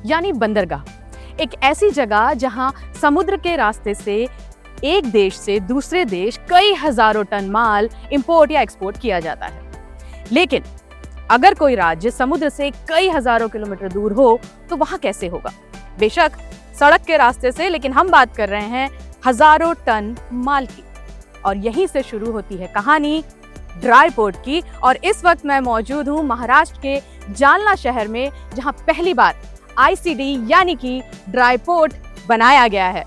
यानी बंदरगाह, एक ऐसी जगह जहां समुद्र के रास्ते से एक देश से दूसरे देश कई हजारों टन माल इंपोर्ट या एक्सपोर्ट किया जाता है। लेकिन अगर कोई राज्य समुद्र से कई हजारों किलोमीटर दूर हो तो वहां कैसे होगा? बेशक सड़क के रास्ते से, लेकिन हम बात कर रहे हैं हजारों टन माल की। और यहीं से शुरू होती है कहानी ड्राई पोर्ट की। और इस वक्त मैं मौजूद हूं महाराष्ट्र के जालना शहर में, जहां पहली बार आईसीडी यानी कि ड्राई पोर्ट बनाया गया है।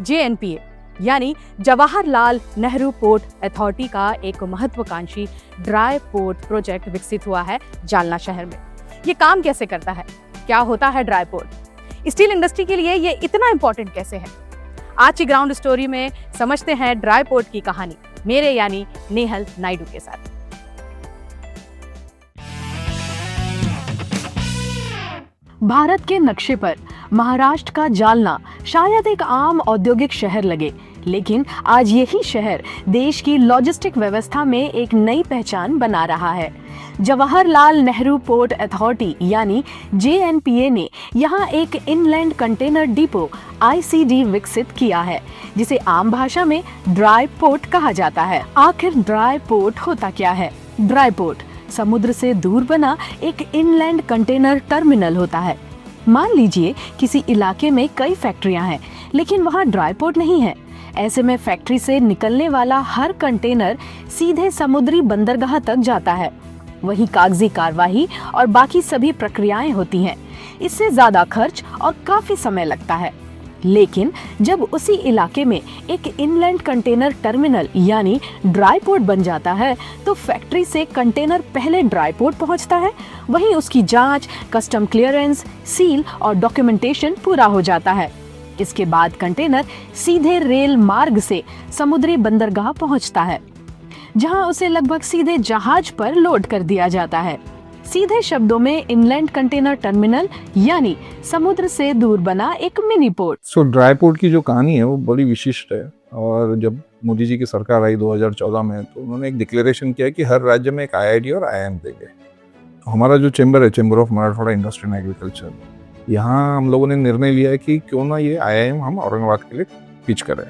जेएनपीए यानी जवाहरलाल नेहरू पोर्ट अथॉरिटी का एक महत्वाकांक्षी ड्राई पोर्ट प्रोजेक्ट विकसित हुआ है जालना शहर में। ये काम कैसे करता है? क्या होता है ड्राई पोर्ट? स्टील इंडस्ट्री के लिए ये इतना इंपॉर्टेंट कैसे है? आज की ग्राउंड स्टोरी में समझते हैं ड्राई पोर्ट की कहानी, मेरे यानी नेहल नायडू के साथ। भारत के नक्शे पर महाराष्ट्र का जालना शायद एक आम औद्योगिक शहर लगे, लेकिन आज यही शहर देश की लॉजिस्टिक व्यवस्था में एक नई पहचान बना रहा है। जवाहरलाल नेहरू पोर्ट अथॉरिटी यानी जेएनपीए ने यहाँ एक इनलैंड कंटेनर डिपो आईसीडी विकसित किया है, जिसे आम भाषा में ड्राई पोर्ट कहा जाता है। आखिर ड्राई पोर्ट होता क्या है? ड्राई पोर्ट समुद्र से दूर बना एक इनलैंड कंटेनर टर्मिनल होता है। मान लीजिए किसी इलाके में कई फैक्ट्रियां हैं, लेकिन वहाँ ड्राई पोर्ट नहीं है। ऐसे में फैक्ट्री से निकलने वाला हर कंटेनर सीधे समुद्री बंदरगाह तक जाता है। वही कागजी कार्यवाही और बाकी सभी प्रक्रियाएं होती हैं। इससे ज्यादा खर्च और काफी समय लगता है। लेकिन जब उसी इलाके में एक इनलैंड कंटेनर टर्मिनल यानी ड्राई पोर्ट बन जाता है, तो फैक्ट्री से कंटेनर पहले ड्राई पोर्ट पहुंचता है। वहीं उसकी जांच, कस्टम क्लियरेंस, सील और डॉक्यूमेंटेशन पूरा हो जाता है। इसके बाद कंटेनर सीधे रेल मार्ग से समुद्री बंदरगाह पहुंचता है, जहां उसे लगभग सीधे जहाज पर लोड कर दिया जाता है। सीधे शब्दों में इनलैंड कंटेनर टर्मिनल यानी समुद्र से दूर बना एक मिनी पोर्ट। ड्राई पोर्ट की जो कहानी है वो बड़ी विशिष्ट है। और जब मोदी जी की सरकार आई 2014 में, तो उन्होंने एक डिक्लेरेशन किया कि हर राज्य में एक आईआईटी और आईआईएम देंगे। तो हमारा जो चेंबर है, chamber of Marathwada industry and agriculture, यहाँ हम लोगों ने निर्णय लिया है कि क्यों ना ये आईआईएम हम औरंगाबाद के लिए पिच करें।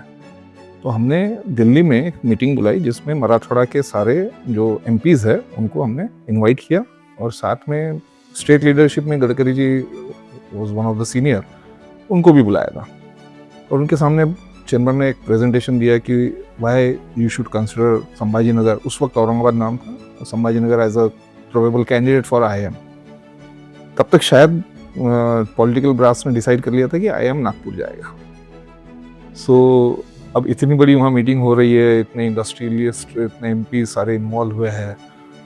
तो हमने दिल्ली में एक मीटिंग बुलाई, जिसमें मराठवाड़ा के सारे जो एमपीज है उनको हमने इनवाइट किया, और साथ में स्टेट लीडरशिप में Gadkari ji was one of the senior, उनको भी बुलाया था। और उनके सामने चेंबर ने एक प्रेजेंटेशन दिया कि why you should consider Sambhaji Nagar, उस वक्त औरंगाबाद नाम था, Sambhaji Nagar as a probable candidate for IIM. तब तक शायद पॉलिटिकल ब्रास ने डिसाइड कर लिया था कि आईआईएम नागपुर जाएगा। सो अब इतनी बड़ी वहाँ मीटिंग हो रही है, इतने इंडस्ट्रियलिस्ट, इतने एमपी सारे इन्वॉल्व हुए हैं,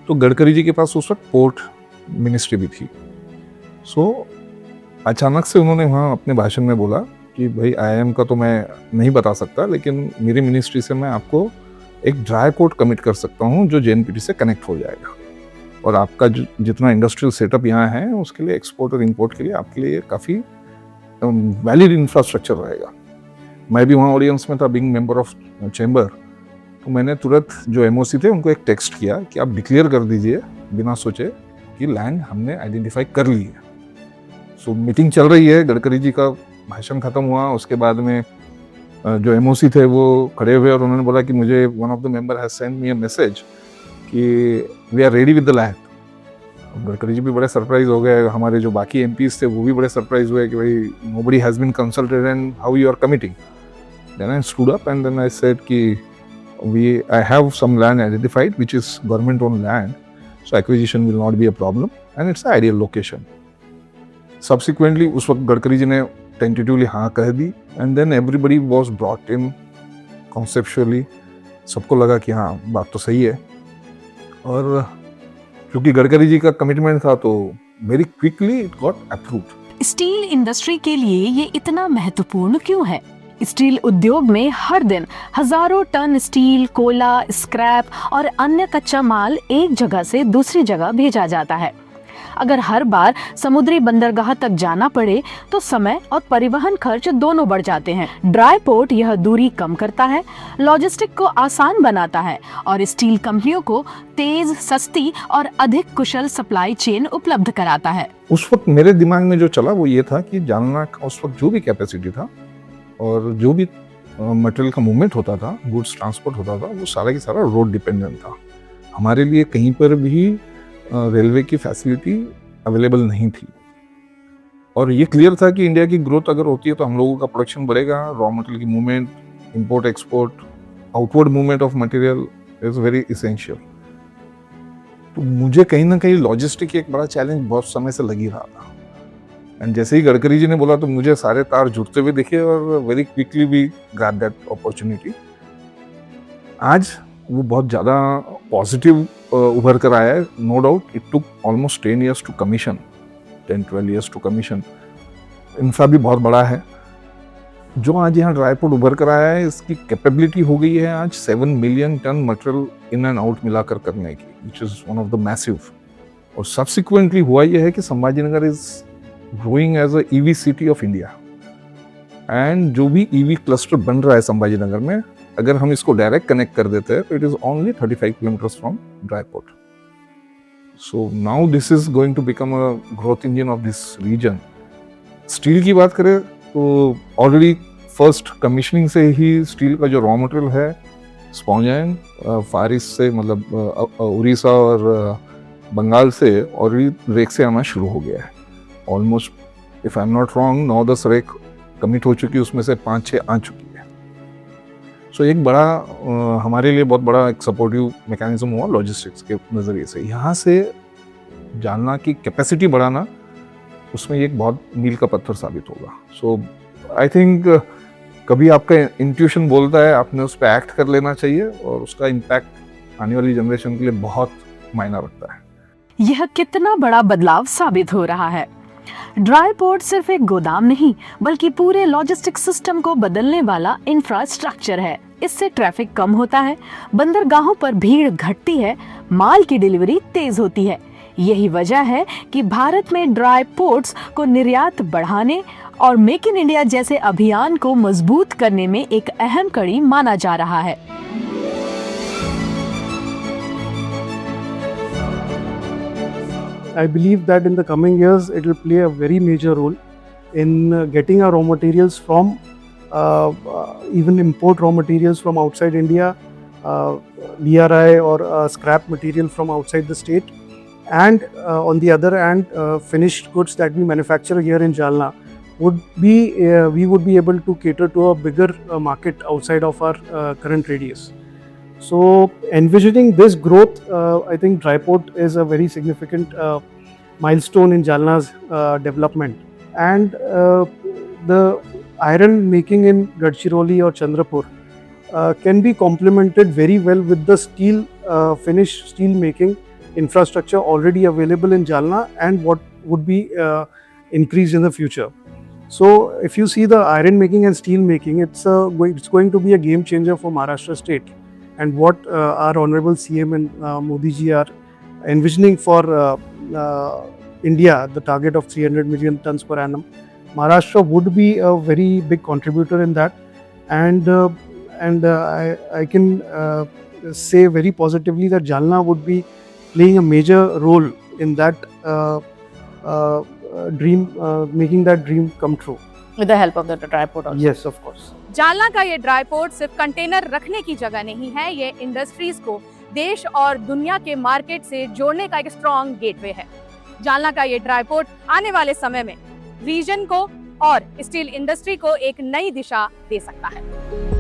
तो गडकरी जी के पास उस वक्त पोर्ट मिनिस्ट्री भी थी। सो अचानक से उन्होंने वहाँ अपने भाषण में बोला कि भाई आईआईएम का तो मैं नहीं बता सकता, लेकिन मेरी मिनिस्ट्री से मैं आपको एक ड्राई पोर्ट कमिट कर सकता हूँ जो जेएनपीटी से कनेक्ट हो जाएगा, और आपका जितना इंडस्ट्रियल सेटअप यहाँ है उसके लिए, एक्सपोर्ट और इम्पोर्ट के लिए आपके लिए काफ़ी वैलिड इंफ्रास्ट्रक्चर रहेगा। मैं भी वहाँ ऑडियंस में था, बीइंग मेंबर ऑफ चेंबर। तो मैंने तुरंत जो एमओसी थे उनको एक टेक्स्ट किया कि आप डिक्लेयर कर दीजिए बिना सोचे कि लैंड हमने आइडेंटिफाई कर ली है। सो मीटिंग चल रही है, गडकरी जी का भाषण खत्म हुआ, उसके बाद में जो एमओसी थे वो खड़े हुए और उन्होंने बोला कि मुझे one of the member has send me a message कि we are ready with the land. Gadkari ji भी बड़े सरप्राइज हो गए, हमारे जो बाकी एमपीज थे वो भी बड़े सरप्राइज हुए कि भाई nobody has been consulted and how you are committing. Then I stood up and then I said कि I have some land identified which is government owned land, so acquisition will not be a problem and it's an ideal location. Subsequently उस वक्त गडकरी जी ने tentatively हाँ कह दी, and then everybody was brought in conceptually, सबको लगा कि हाँ बात तो सही है। और क्योंकि गडकरी जी का कमिटमेंट था तो very quickly it got approved। Steel industry के लिए ये इतना महत्वपूर्ण क्यों है? स्टील उद्योग में हर दिन हजारों टन स्टील, कोयला, स्क्रैप और अन्य कच्चा माल एक जगह से दूसरी जगह भेजा जाता है। अगर हर बार समुद्री बंदरगाह तक जाना पड़े तो समय और परिवहन खर्च दोनों बढ़ जाते हैं। ड्राई पोर्ट यह दूरी कम करता है, लॉजिस्टिक को आसान बनाता है और स्टील कंपनियों को तेज, सस्ती और अधिक कुशल सप्लाई चेन उपलब्ध कराता है। उस वक्त मेरे दिमाग में जो चला वो ये था कि जालना का उस वक्त जो भी कैपेसिटी था और जो भी मटेरियल का मूवमेंट होता था, गुड्स ट्रांसपोर्ट होता था, वो सारा की सारा रोड डिपेंडेंट था। हमारे लिए कहीं पर भी रेलवे की फैसिलिटी अवेलेबल नहीं थी और ये क्लियर था कि इंडिया की ग्रोथ अगर होती है तो हम लोगों का प्रोडक्शन बढ़ेगा, रॉ मटेरियल की movement, import export, outward movement of material is very essential. तो मुझे कहीं ना कहीं लॉजिस्टिक एक बड़ा चैलेंज बहुत समय से लगी रहा था एंड जैसे ही गडकरी जी ने बोला तो मुझे सारे तार जुड़ते हुए दिखे और very quickly we grab that opportunity. आज वो बहुत ज़्यादा पॉजिटिव उभर कर आया है। No doubt it took almost 10 years to commission, 10-12 years to commission. Infra भी बहुत बड़ा है। जो आज यहाँ ड्राई पोर्ट उभर कर आया है, इसकी कैपेबिलिटी हो गई है आज 7 million ton material in and out मिलाकर करने की, which is one of the massive. और सब्सिक्वेंटली हुआ यह है कि Sambhajinagar is growing as a EV city of India and जो भी EV क्लस्टर बन रहा है संभाजीनगर में, अगर हम इसको डायरेक्ट कनेक्ट कर देते हैं तो it is only 35 kilometers from dry port. So now this is going to become a growth engine of this region. Steel की बात करें तो ऑलरेडी फर्स्ट कमीशनिंग से ही स्टील का जो रॉ मटेरियल है स्पॉन्जाइन फार ईस्ट से, मतलब उड़ीसा और बंगाल से ऑलरेडी रेक से आना शुरू हो गया है। Almost if I am not wrong 9-10 rake commit हो चुकी है, उसमें से 5-6 आ चुकी है। सो एक बड़ा हमारे लिए बहुत बड़ा एक सपोर्टिव मैकेनिज्म हुआ लॉजिस्टिक्स के नज़रिए से। यहाँ से जालना की कैपेसिटी बढ़ाना उसमें एक बहुत मील का पत्थर साबित होगा। सो आई थिंक कभी आपका इंट्यूशन बोलता है आपने उस पर एक्ट कर लेना चाहिए और उसका इम्पैक्ट आने वाली जनरेशन के लिए बहुत मायना रखता है। यह कितना बड़ा बदलाव साबित हो रहा है। ड्राई पोर्ट सिर्फ एक गोदाम नहीं बल्कि पूरे लॉजिस्टिक सिस्टम को बदलने वाला इंफ्रास्ट्रक्चर है। इससे ट्रैफिक कम होता है, बंदरगाहों पर भीड़ घटती है, माल की डिलीवरी तेज होती है। यही वजह है कि भारत में ड्राई पोर्ट्स को निर्यात बढ़ाने और मेक इन इंडिया जैसे अभियान को मजबूत करने में एक अहम कड़ी माना जा रहा है। I believe that in the coming years it will play a very major role in getting our raw materials from even import raw materials from outside India, DRI or scrap material from outside the state, and on the other hand finished goods that we manufacture here in Jalna would be we would be able to cater to a bigger market outside of our current radius. So envisioning this growth, I think dry port is a very significant milestone in Jalna's development, and the iron making in Gadchiroli or Chandrapur can be complemented very well with the steel finished steel making infrastructure already available in Jalna and what would be increased in the future. So if you see the iron making and steel making, it's going to be a game changer for Maharashtra state. And what our Honorable CM and Modi ji are envisioning for India, the target of 300 million tons per annum, Maharashtra would be a very big contributor in that. And I can say very positively that Jalna would be playing a major role in that dream, making that dream come true. With the help of the dry port also. Yes, of course. Jalna का ये dry port सिर्फ container रखने की जगह नहीं है, ये industries को देश और दुनिया के मार्केट से जोड़ने का एक स्ट्रॉन्ग गेटवे है। जालना का ये ड्राई पोर्ट आने वाले समय में रीजन को और स्टील इंडस्ट्री को एक नई दिशा दे सकता है।